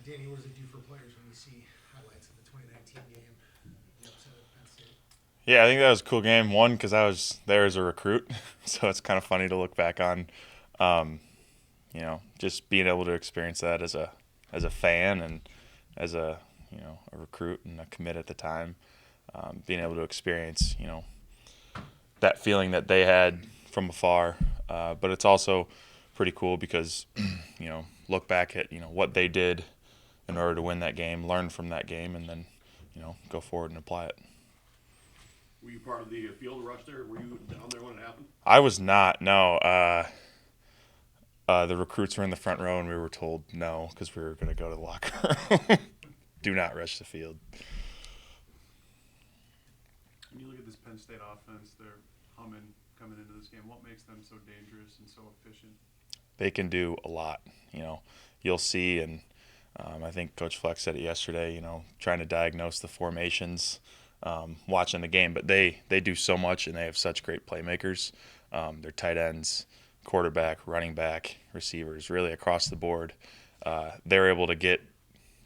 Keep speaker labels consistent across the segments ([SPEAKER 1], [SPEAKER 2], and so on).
[SPEAKER 1] Danny, what does it do for players when you see highlights of the 2019 game, the upset at Penn State?
[SPEAKER 2] Yeah, I think that was a cool game. One, because I was there as a recruit, so it's kind of funny to look back on. Um, just being able to experience that as a fan and as a recruit and a commit at the time, being able to experience that feeling that they had from afar. But it's also pretty cool because look back at what they did in order to win that game, learn from that game, and then go forward and apply it.
[SPEAKER 3] Were you part of the field rush there? Were you down there when it happened?
[SPEAKER 2] I was not. No. The recruits were in the front row, and we were told no because we were going to go to the locker room. Do not rush the field.
[SPEAKER 4] When you look at this Penn State offense, they're humming coming into this game. What makes them so dangerous and so efficient?
[SPEAKER 2] They can do a lot. You'll see, and I think Coach Fleck said it yesterday. Trying to diagnose the formations, watching the game, but they do so much, and they have such great playmakers. Their tight ends, quarterback, running back, receivers, really across the board. They're able to get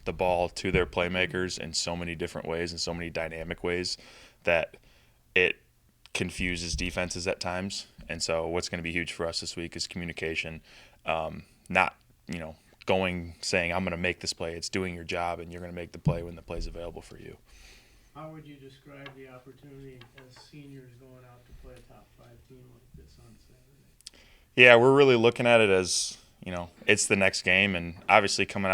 [SPEAKER 2] the ball to their playmakers in so many different ways and so many dynamic ways that it confuses defenses at times. And so what's going to be huge for us this week is communication, not, saying, I'm going to make this play. It's doing your job, and you're going to make the play when the play's available for you.
[SPEAKER 5] How would you describe the opportunity as seniors going out to play a top 5 team like this on Saturday?
[SPEAKER 2] Yeah, we're really looking at it as, it's the next game. And obviously coming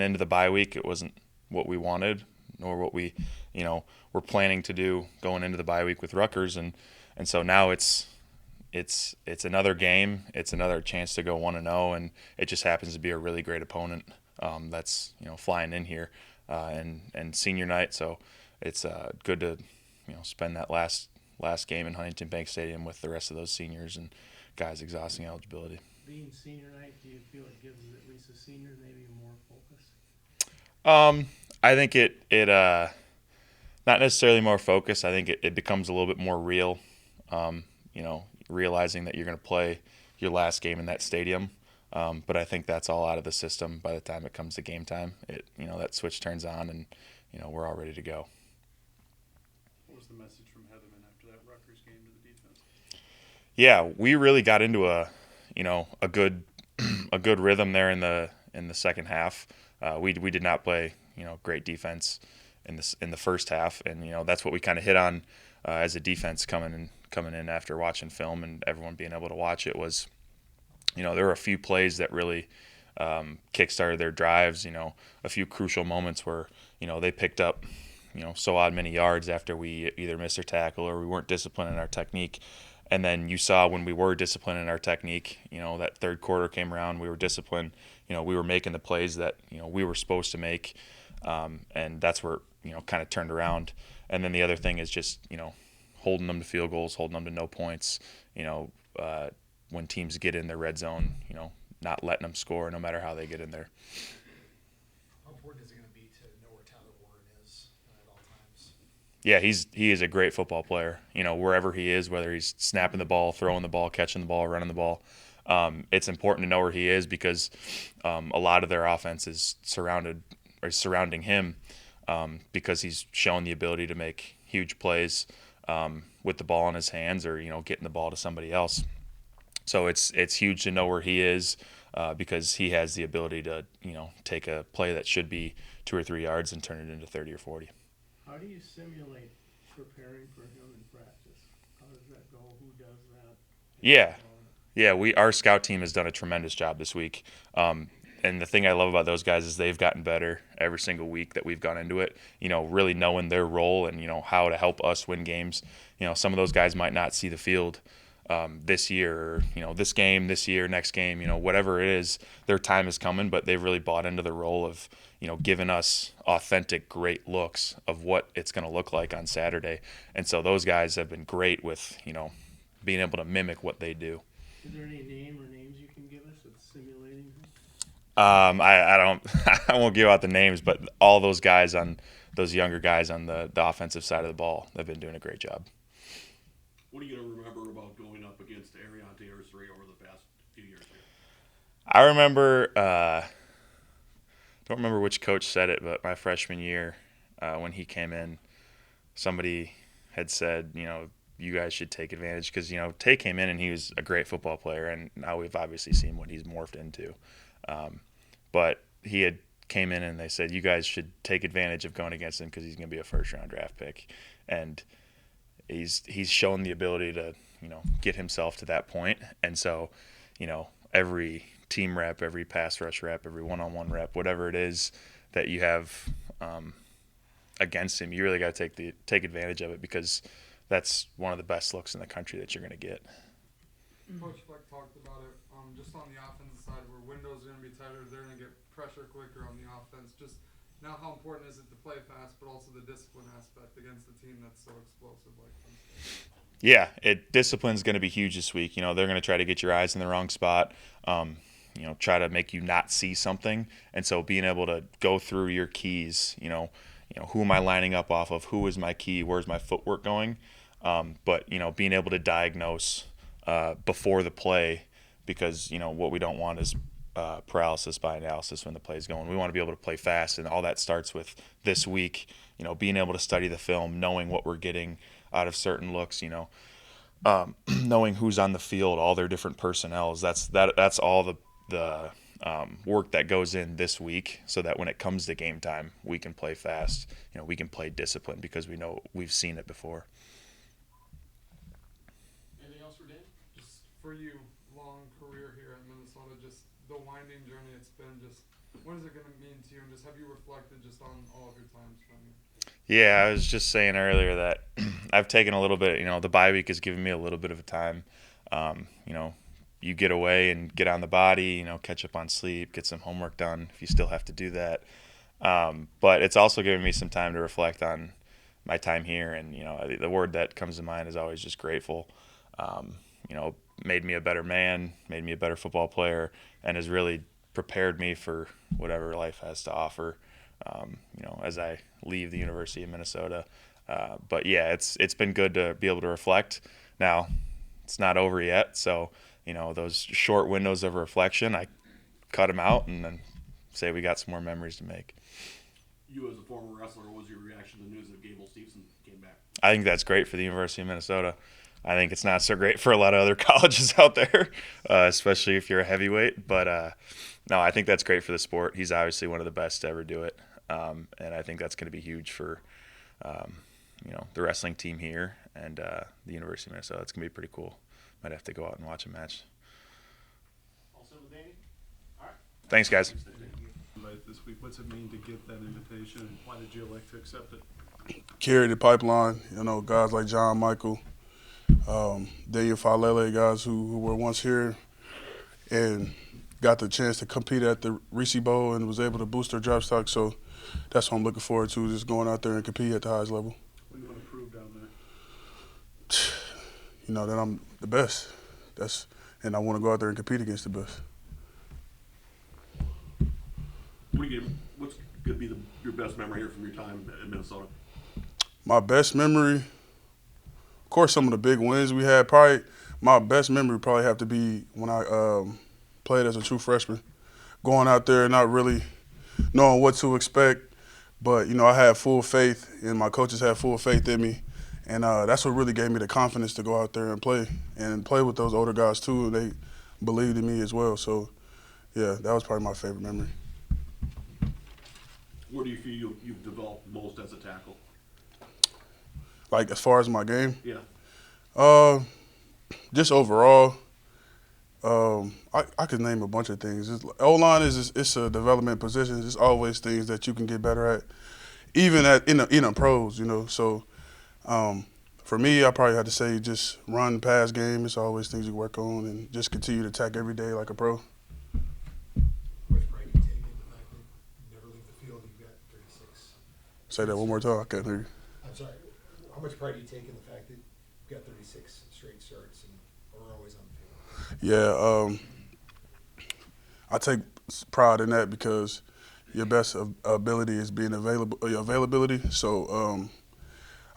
[SPEAKER 2] into the bye week, it wasn't what we wanted nor what we, were planning to do going into the bye week with Rutgers. And so now it's another game. It's another chance to go 1-0, and it just happens to be a really great opponent that's flying in here and senior night. So it's good to spend that last game in Huntington Bank Stadium with the rest of those seniors and guys exhausting eligibility.
[SPEAKER 5] Being senior night, do you feel it gives at least a senior maybe more focus?
[SPEAKER 2] I think it not necessarily more focus. I think it becomes a little bit more real. Realizing that you're going to play your last game in that stadium. But I think that's all out of the system by the time it comes to game time. That switch turns on, and we're all ready to go.
[SPEAKER 4] What was the message from Heatherman after that Rutgers game to the defense?
[SPEAKER 2] Yeah, we really got into a good a good rhythm there in the second half. We did not play great defense in the first half, and that's what we kind of hit on as a defense coming in after watching film and everyone being able to watch it was, there were a few plays that really kickstarted their drives. A few crucial moments where they picked up so odd many yards after we either missed our tackle or we weren't disciplined in our technique. And then you saw when we were disciplined in our technique, that third quarter came around, we were disciplined, we were making the plays that we were supposed to make, and that's where kind of turned around. And then the other thing is just holding them to field goals, holding them to no points. When teams get in their red zone, not letting them score no matter how they get in there.
[SPEAKER 1] How important is it going to be to know where Tyler Warren is at all times?
[SPEAKER 2] Yeah, he is a great football player. Wherever he is, whether he's snapping the ball, throwing the ball, catching the ball, running the ball, it's important to know where he is because a lot of their offense is surrounding him because he's shown the ability to make huge plays with the ball in his hands or getting the ball to somebody else. So it's huge to know where he is because he has the ability to take a play that should be 2 or 3 yards and turn it into 30 or 40.
[SPEAKER 5] How do you simulate preparing for him in practice? How does that go? Who does that?
[SPEAKER 2] Yeah. Our scout team has done a tremendous job this week. And the thing I love about those guys is they've gotten better every single week that we've gone into it, really knowing their role and, how to help us win games. Some of those guys might not see the field this year or, this game, this year, next game, whatever it is, their time is coming, but they've really bought into the role of, giving us authentic, great looks of what it's going to look like on Saturday. And so those guys have been great with, being able to mimic what they do.
[SPEAKER 5] Is there any name or names you can give us that's simulating him?
[SPEAKER 2] I don't. I won't give out the names, but all those younger guys on the offensive side of the ball, they've been doing a great job.
[SPEAKER 3] What are you going to remember about going up against Aireontae Ersery over the past few years here?
[SPEAKER 2] I remember don't remember which coach said it, but my freshman year, when he came in, somebody had said, you guys should take advantage because, Tay came in and he was a great football player, and now we've obviously seen what he's morphed into. But he had came in and they said, you guys should take advantage of going against him because he's going to be a first-round draft pick. And he's shown the ability to, get himself to that point. And so, every team rep, every pass rush rep, every one-on-one rep, whatever it is that you have against him, you really got to take advantage of it because that's one of the best looks in the country that you're going to get.
[SPEAKER 6] Coach Fleck talked about it just on the offensive side where windows are going to be tighter, they're going to get pressure quicker on the offense. Just now how important is it to play fast, but also the discipline aspect against a team that's so explosive like Penn State?
[SPEAKER 2] Yeah, discipline's going to be huge this week. They're going to try to get your eyes in the wrong spot, try to make you not see something. And so being able to go through your keys, who am I lining up off of? Who is my key? Where's my footwork going? But, being able to diagnose before the play because, what we don't want is paralysis by analysis when the play's going. We want to be able to play fast, and all that starts with this week, being able to study the film, knowing what we're getting out of certain looks, knowing who's on the field, all their different personnels. That's all the work that goes in this week so that when it comes to game time, we can play fast, we can play discipline because we know we've seen it before.
[SPEAKER 3] Anything else for Dan?
[SPEAKER 6] Just for you, long career here in Minnesota, just the winding journey it's been, just what is it going to mean to you, and just have you reflected just on all of your times from here?
[SPEAKER 2] Yeah, I was just saying earlier that I've taken a little bit, the bye week has given me a little bit of a time. You get away and get on the body, catch up on sleep, get some homework done if you still have to do that. But it's also given me some time to reflect on my time here. And, the word that comes to mind is always just grateful. Made me a better man, made me a better football player, and has really prepared me for whatever life has to offer. As I leave the University of Minnesota. But yeah, it's been good to be able to reflect. Now, it's not over yet, so those short windows of reflection, I cut them out and then say we got some more memories to make.
[SPEAKER 3] You as a former wrestler, what was your reaction to the news that Gable Stevenson came back?
[SPEAKER 2] I think that's great for the University of Minnesota. I think it's not so great for a lot of other colleges out there, especially if you're a heavyweight. But no, I think that's great for the sport. He's obviously one of the best to ever do it. And I think that's going to be huge for, the wrestling team here and the University of Minnesota. It's going to be pretty cool. Might have to go out and watch a match.
[SPEAKER 3] All set with Danny? All right.
[SPEAKER 2] Thanks, guys.
[SPEAKER 4] This week, what's it mean to get that invitation, and why did you elect to accept it?
[SPEAKER 7] Carry the pipeline, guys like John Michael, Daniel Falele, guys who were once here and got the chance to compete at the Reese Bowl and was able to boost their draft stock. So that's what I'm looking forward to, just going out there and compete at the highest level.
[SPEAKER 4] What do you want to prove down there?
[SPEAKER 7] That I'm the best. And I want to go out there and compete against the best.
[SPEAKER 3] What's going to be your best memory here from your time in Minnesota?
[SPEAKER 7] My best memory, of course, some of the big wins we had. Probably my best memory probably have to be when I played as a true freshman, going out there and not really knowing what to expect. But, I had full faith, and my coaches had full faith in me. And that's what really gave me the confidence to go out there and play with those older guys, too. They believed in me as well. So, yeah, that was probably my favorite memory.
[SPEAKER 3] Where do you feel you've developed most as a tackle?
[SPEAKER 7] Like, as far as my game?
[SPEAKER 3] Yeah.
[SPEAKER 7] Just overall, I could name a bunch of things. O-line it's a development position. There's always things that you can get better at, even in pros, So for me, I probably had to say just run, pass game. It's always things you work on and just continue to attack every day like a pro.
[SPEAKER 1] How much pride do you take in the fact that you never leave the field and you got 36?
[SPEAKER 7] Say that one more time. I can't hear you.
[SPEAKER 1] I'm sorry. How much pride do you take in the fact that you got 36 straight starts and are always on the field?
[SPEAKER 7] Yeah, I take pride in that because your best ability is being your availability. So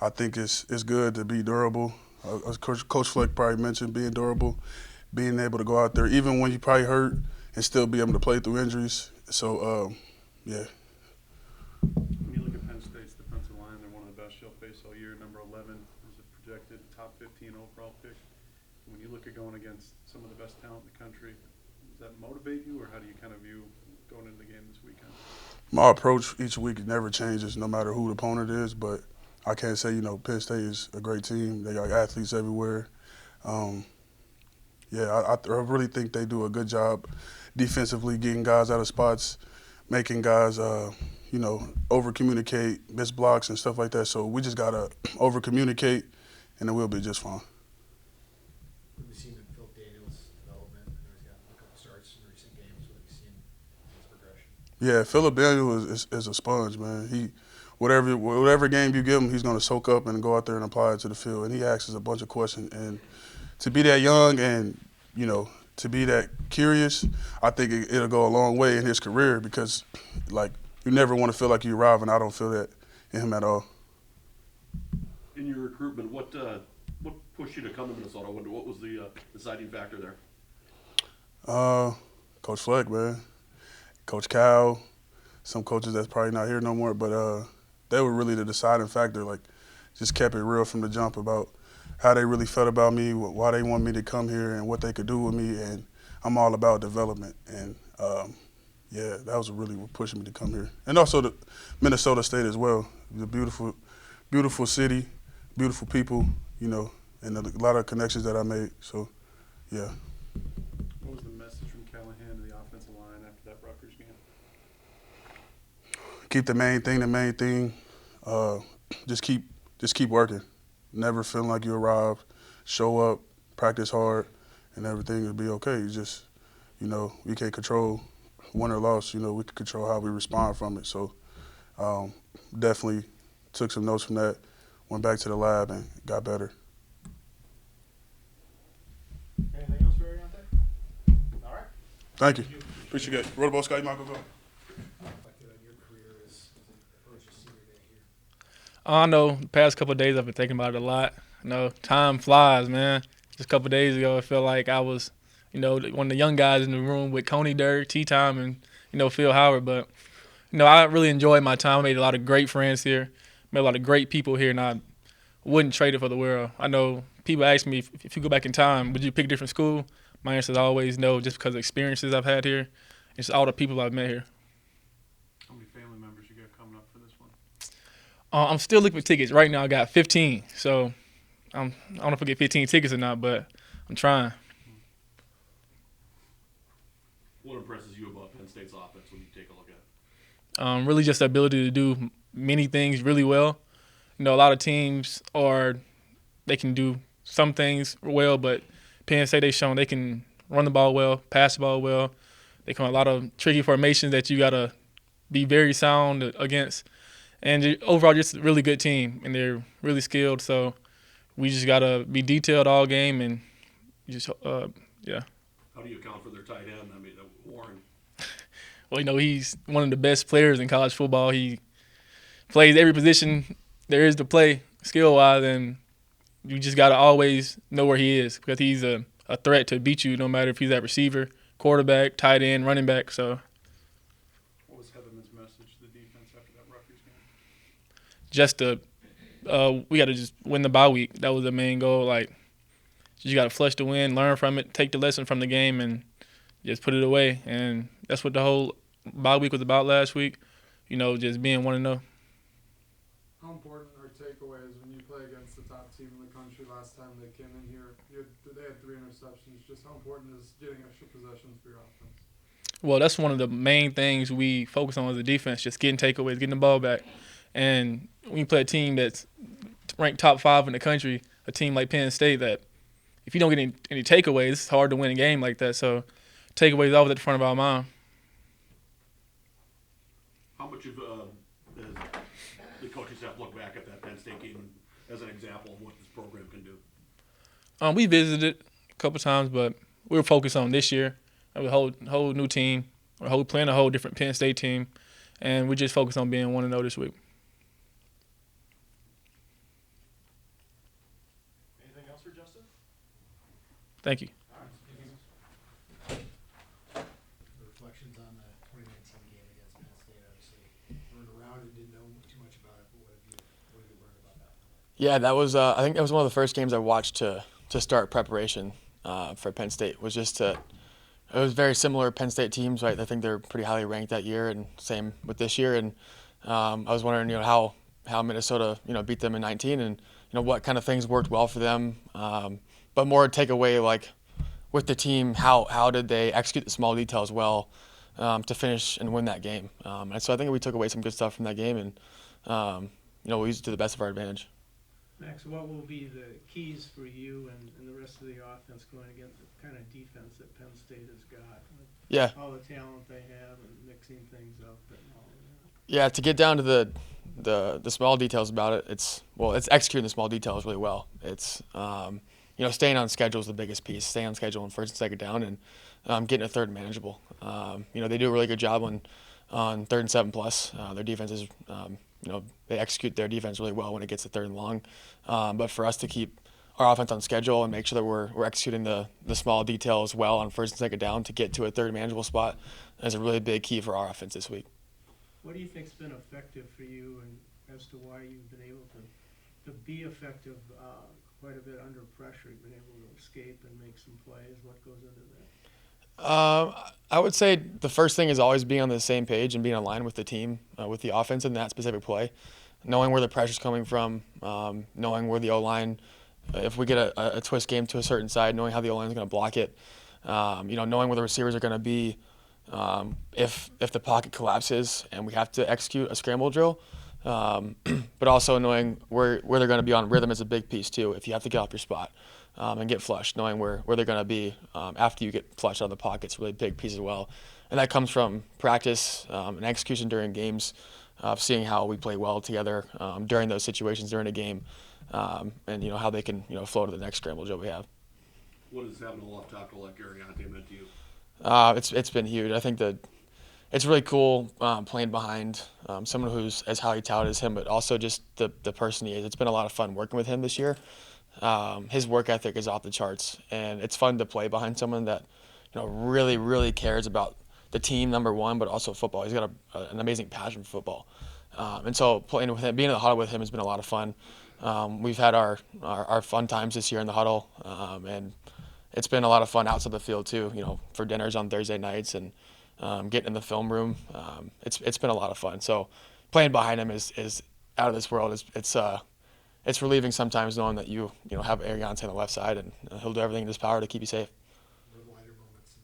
[SPEAKER 7] I think it's good to be durable. As Coach Fleck probably mentioned, being durable, being able to go out there even when you probably hurt and still be able to play through injuries. So yeah.
[SPEAKER 4] When you look at Penn State's defensive line, they're one of the best you'll face all year. Number 11 is a projected top 15 overall pick. When you look at going against some of the best talent in the country, does that motivate you, or how do you kind of view going into the game this weekend?
[SPEAKER 7] My approach each week never changes, no matter who the opponent is. But I can't say, Penn State is a great team. They got athletes everywhere. I really think they do a good job defensively, getting guys out of spots, making guys, over-communicate, miss blocks and stuff like that. So we just got to over-communicate, and then we'll be just fine.
[SPEAKER 1] We've seen in Phil Daniels' development. I know he's got a couple starts in recent games. What have you seen in his progression?
[SPEAKER 7] Yeah, Philip Daniel is a sponge, man. He whatever game you give him, he's going to soak up and go out there and apply it to the field. And he asks us a bunch of questions. And to be that young and, to be that curious, I think it'll go a long way in his career because, you never want to feel like you arrive, and I don't feel that in him at all.
[SPEAKER 3] In your recruitment, what pushed you to come to Minnesota? What was the deciding factor there?
[SPEAKER 7] Coach Fleck, man. Coach Cal, some coaches that's probably not here no more, but they were really the deciding factor. Just kept it real from the jump about how they really felt about me, why they want me to come here, and what they could do with me. And I'm all about development. And that was really what pushed me to come here. And also the Minnesota State as well. It's a beautiful, beautiful city, beautiful people, and a lot of connections that I made. So, yeah.
[SPEAKER 4] What was the message from Callahan to the offensive line after that Rutgers game?
[SPEAKER 7] Keep the main thing. Just keep working. Never feeling like you arrived. Show up, practice hard, and everything will be okay. You just, we can't control win or loss. We can control how we respond from it. So definitely took some notes from that, went back to the lab, and got better.
[SPEAKER 5] Anything else for Aireontae? All right.
[SPEAKER 7] Thank you. Appreciate it. Rotobo Scott, Michael, go.
[SPEAKER 1] Reflected on your career as a your senior day here.
[SPEAKER 8] I know the past couple of days I've been thinking about it a lot. Time flies, man. Just a couple of days ago, it felt like I was, one of the young guys in the room with Coney Dirk, T-Time, and, Phil Howard. But, I really enjoyed my time. I made a lot of great friends here, met a lot of great people here, and I wouldn't trade it for the world. I know people ask me, if you go back in time, would you pick a different school? My answer is always no, just because of the experiences I've had here. It's all the people I've met here.
[SPEAKER 4] How many family members you got coming up for this one?
[SPEAKER 8] I'm still looking for tickets. Right now I got 15, so I don't know if I get 15 tickets or not, but I'm trying.
[SPEAKER 3] What impresses you about Penn State's offense when you take a look at it?
[SPEAKER 8] Really just the ability to do many things really well. A lot of teams they can do some things well, but Penn State, they've shown they can run the ball well, pass the ball well. They come a lot of tricky formations that you got to be very sound against. And overall, just a really good team, and they're really skilled. So we just got to be detailed all game and just, yeah.
[SPEAKER 3] How do you account for their tight end? Warren.
[SPEAKER 8] Well, he's one of the best players in college football. He plays every position there is to play skill-wise, and you just got to always know where he is because he's a threat to beat you no matter if he's at receiver, quarterback, tight end, running back. So
[SPEAKER 4] What was Heatherman's message to the defense after that Rutgers game?
[SPEAKER 8] just we got to just win the bye week. That was the main goal. You got to flush the win, learn from it, take the lesson from the game, and just put it away. And that's what the whole bye week was about last week, just being 1-0.
[SPEAKER 6] How important are takeaways when you play against the top team in the country? Last time they came in here, they had 3 interceptions. Just how important is getting extra possessions for your offense?
[SPEAKER 8] Well, that's one of the main things we focus on as a defense, just getting takeaways, getting the ball back. And when you play a team that's ranked top 5 in the country, a team like Penn State, that if you don't get any takeaways, it's hard to win a game like that. So takeaways always at the front of our mind.
[SPEAKER 3] How much of does the coaching staff look back at that Penn State game as an example of what this program can do?
[SPEAKER 8] We visited a couple times, but we were focused on this year. We a whole new team. We're playing a whole different Penn State team, and we just focused on being 1-0 this week.
[SPEAKER 5] Anything else for Justin?
[SPEAKER 8] Thank you.
[SPEAKER 1] Reflections on the 2019 game against Penn State. probably didn't know too much about it, but what have you learned about that?
[SPEAKER 9] Yeah, that was I think that was one of the first games I watched to start preparation for Penn State. Was just to It was very similar Penn State teams, right? I think they're pretty highly ranked that year, and same with this year. And I was wondering, how Minnesota, beat them in 19, and what kind of things worked well for them. But more take away, like with the team, how did they execute the small details well to finish and win that game? And so I think we took away some good stuff from that game, and we used it to the best of our advantage.
[SPEAKER 5] Max, what will be the keys for you and the rest of the offense going against the kind of defense that Penn State has got?
[SPEAKER 9] Yeah.
[SPEAKER 5] All the talent they have and mixing things up and all of that.
[SPEAKER 9] Yeah, to get down to the small details about it, it's executing the small details really well. It's staying on schedule is the biggest piece. Staying on schedule on first and second down, and getting a third manageable. They do a really good job on 3rd and 7+. Their defense is they execute their defense really well when it gets to 3rd and long. But for us to keep our offense on schedule and make sure that we're executing the small details well on 1st and second down to get to a third manageable spot is a really big key for our offense this week.
[SPEAKER 5] What do you think's been effective for you, and as to why you've been able to be effective quite a bit under pressure? You've been able to escape and make some plays. What goes into that?
[SPEAKER 9] I would say the first thing is always being on the same page and being aligned with the team, with the offense in that specific play. Knowing where the pressure's coming from, knowing where the O-line, if we get a twist game to a certain side, knowing how the O-line is going to block it, knowing where the receivers are going to be, if the pocket collapses and we have to execute a scramble drill, but also knowing where they're going to be on rhythm is a big piece too. If you have to get off your spot and get flushed, knowing where they're going to be after you get flushed out of the pocket is a really big piece as well. And that comes from practice and execution during games, seeing how we play well together during those situations during a game, and how they can flow to the next scramble drill we have.
[SPEAKER 3] What does having a left tackle like Aireontae meant to you?
[SPEAKER 9] It's been huge. I think that it's really cool playing behind someone who's as highly touted as him, but also just the person he is. It's been a lot of fun working with him this year. His work ethic is off the charts, and it's fun to play behind someone that really, really cares about the team, number one, but also football. He's got an amazing passion for football, and so playing with him, being in the huddle with him has been a lot of fun. We've had our fun times this year in the huddle, and it's been a lot of fun outside the field too. For dinners on Thursday nights and getting in the film room. It's been a lot of fun. So playing behind him is out of this world. It's relieving sometimes knowing that you have Aireontae on the left side and he'll do everything in his power to keep you safe.
[SPEAKER 1] What are the lighter moments in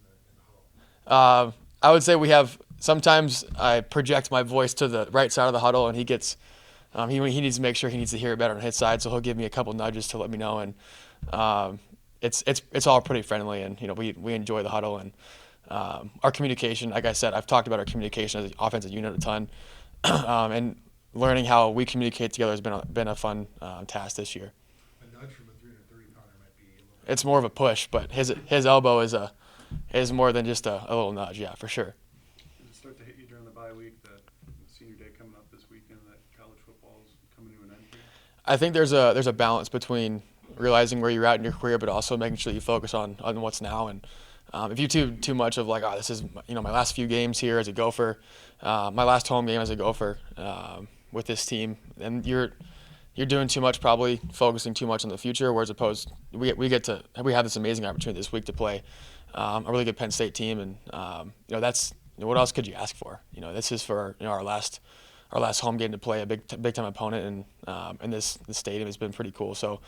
[SPEAKER 1] the huddle?
[SPEAKER 9] I would say we have sometimes I project my voice to the right side of the huddle and he gets he needs to make sure he needs to hear it better on his side, so he'll give me a couple nudges to let me know, and it's all pretty friendly, and we enjoy the huddle, and our communication, like I said, I've talked about our communication as an offensive unit a ton, and learning how we communicate together has been a fun task this year.
[SPEAKER 1] A nudge from a 330-pounder might be a little.
[SPEAKER 9] It's more of a push, but his elbow is more than just a little nudge, yeah, for sure.
[SPEAKER 4] Did it start to hit you during the bye week that senior day coming up this weekend, that college football is coming to an end here?
[SPEAKER 9] I think there's a balance between realizing where you're at in your career, but also making sure you focus on what's now. And if you too much of like, this is my last few games here as a Gopher, my last home game as a Gopher with this team, and you're doing too much, probably focusing too much on the future. Whereas opposed, we have this amazing opportunity this week to play a really good Penn State team, and that's what else could you ask for? This is for our last home game to play a big time opponent, and this stadium has been pretty cool. So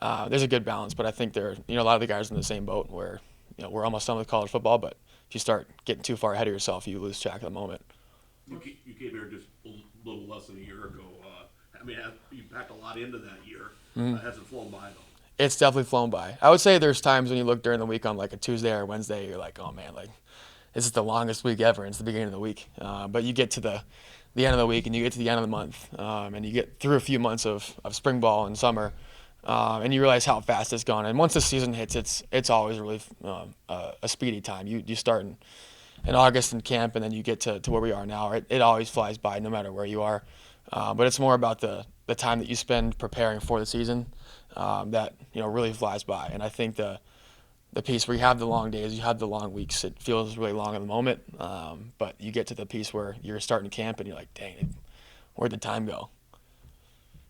[SPEAKER 9] there's a good balance, but I think there are a lot of the guys in the same boat where we're almost done with college football, but if you start getting too far ahead of yourself, you lose track of the moment.
[SPEAKER 3] You came here just a little less than a year ago. You packed a lot into that year. Has it flown by though?
[SPEAKER 9] It's definitely flown by. I would say there's times when you look during the week on like a Tuesday or Wednesday, you're like, oh man, like this is the longest week ever. And it's the beginning of the week, but you get to the end of the week and you get to the end of the month, and you get through a few months of spring ball and summer, and you realize how fast it's gone. And once the season hits, it's always really a speedy time. You start in August in camp, and then you get to where we are now. It always flies by, no matter where you are. But it's more about the time that you spend preparing for the season that really flies by. And I think the piece where you have the long days, you have the long weeks, it feels really long in the moment. But you get to the piece where you're starting camp and you're like, dang, where'd the time go?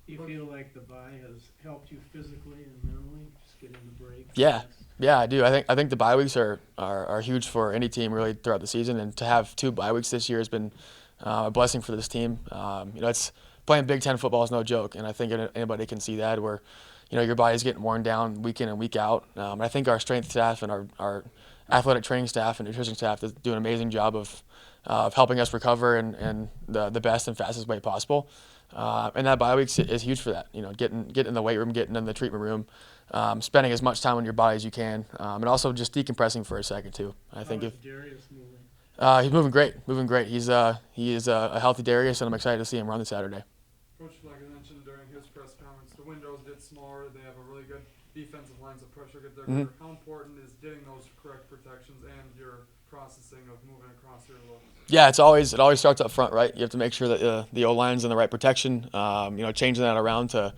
[SPEAKER 5] Do you feel like the bye has helped you physically and mentally, just getting the break?
[SPEAKER 9] Yeah. Yeah, I do. I think the bye weeks are huge for any team really throughout the season, and to have 2 bye weeks this year has been a blessing for this team. It's playing Big Ten football is no joke, and I think anybody can see that where, your body's getting worn down week in and week out. I think our strength staff and our athletic training staff and nutrition staff is doing an amazing job of helping us recover in the best and fastest way possible. And that bye week is huge for that. Getting in the weight room, getting in the treatment room, spending as much time on your body as you can, and also just decompressing for a second too. I think
[SPEAKER 5] How is Darius moving?
[SPEAKER 9] He's moving great. He is a healthy Darius, and I'm excited to see him run this Saturday.
[SPEAKER 6] Coach, like I mentioned during his press conference, the windows get smaller. They have a really good defensive lines of pressure get there.
[SPEAKER 9] Mhm.
[SPEAKER 6] How important is getting those correct protections and your processing of moving across your look?
[SPEAKER 9] Yeah, it always starts up front, right? You have to make sure that the O-line's in the right protection. Changing that around to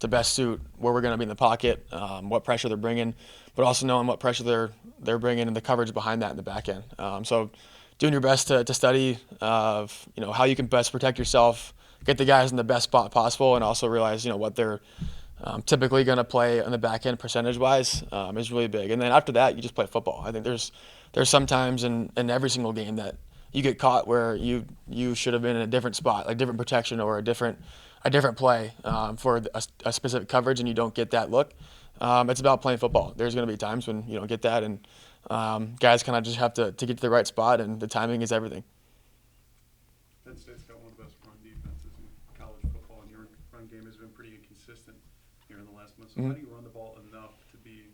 [SPEAKER 9] best suit where we're going to be in the pocket, what pressure they're bringing, but also knowing what pressure they're bringing and the coverage behind that in the back end. So doing your best to study of how you can best protect yourself, get the guys in the best spot possible, and also realize what they're typically going to play on the back end percentage-wise is really big. And then after that, you just play football. I think there's some times in every single game that you get caught where you should have been in a different spot, like different protection or a different play for a specific coverage, and you don't get that look. It's about playing football. There's going to be times when you don't get that, and guys kind of just have to get to the right spot, and the timing is everything.
[SPEAKER 4] Penn State's got one of the best run defenses in college football, and your run game has been pretty inconsistent here in the last month. So how do you run the ball enough to be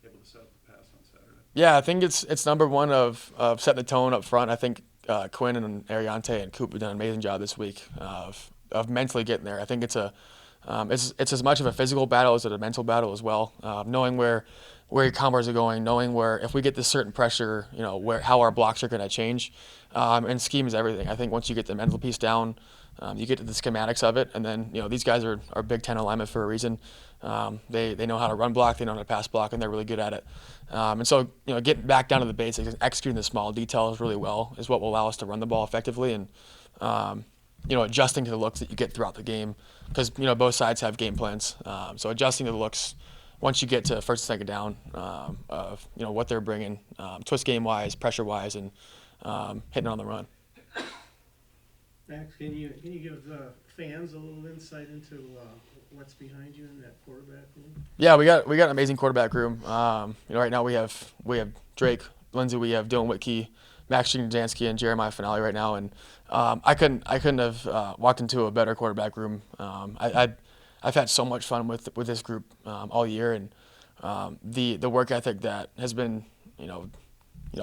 [SPEAKER 4] able to set up the pass on Saturday?
[SPEAKER 9] Yeah, I think it's number one of setting the tone up front. I think Quinn and Aireontae and Coop have done an amazing job this week of mentally getting there. I think it's it's as much of a physical battle as a mental battle as well. Knowing where your combos are going, knowing where if we get this certain pressure, how our blocks are going to change, and scheme is everything. I think once you get the mental piece down, you get to the schematics of it, and then these guys are Big Ten alignment for a reason. They know how to run block, they know how to pass block, and they're really good at it. And so getting back down to the basics and executing the small details really well is what will allow us to run the ball effectively, and adjusting to the looks that you get throughout the game, because both sides have game plans. So adjusting to the looks once you get to first and second down of what they're bringing, twist game wise, pressure wise, and hitting it on the run.
[SPEAKER 5] Max, can you give the fans a little insight into what's behind you in that quarterback room?
[SPEAKER 9] Yeah, we got an amazing quarterback room. Right now we have Drake, Lindsey, we have Dylan Whitkey, Max Jansky, and Jeremiah Finale right now, and I couldn't have walked into a better quarterback room. I've had so much fun with this group all year, and the work ethic that has been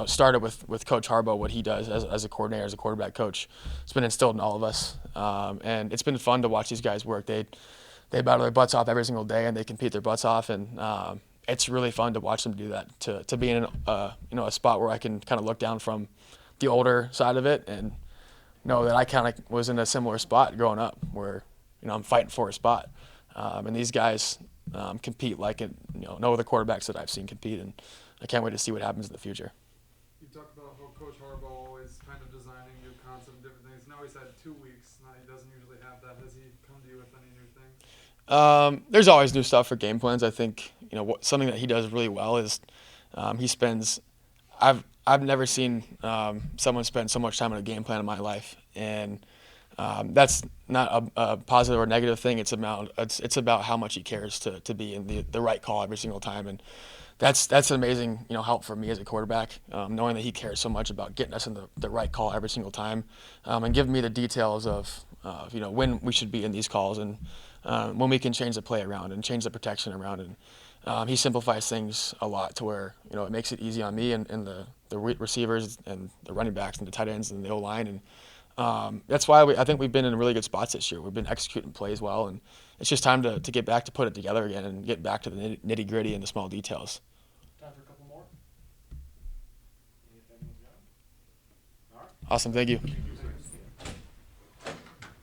[SPEAKER 9] started with Coach Harbaugh, what he does as a coordinator, as a quarterback coach, it's been instilled in all of us, and it's been fun to watch these guys work. They battle their butts off every single day, and they compete their butts off, and it's really fun to watch them do that. To be in a spot where I can kind of look down from the older side of it and know that I kind of was in a similar spot growing up, where I'm fighting for a spot, and these guys compete like no other quarterbacks that I've seen compete, and I can't wait to see what happens in the future.
[SPEAKER 6] You talked about how Coach Harbaugh always kind of designing new concepts, different things. Now he's had 2 weeks. Now he doesn't usually have that. Has he come to you with any new things?
[SPEAKER 9] There's always new stuff for game plans. I think something that he does really well is he spends. I've never seen someone spend so much time on a game plan in my life, and that's not a positive or negative thing. It's about how much he cares to be in the right call every single time, and that's an amazing help for me as a quarterback, knowing that he cares so much about getting us in the right call every single time, and giving me the details of when we should be in these calls, and when we can change the play around and change the protection around, and he simplifies things a lot to where it makes it easy on me and the receivers and the running backs and the tight ends and the O-line, and that's why I think we've been in really good spots this year. We've been executing plays well, and it's just time to get back to put it together again and get back to the nitty gritty and the small details.
[SPEAKER 1] Time for a couple more. Anything else? All right.
[SPEAKER 9] Awesome, thank you.
[SPEAKER 1] Thank you.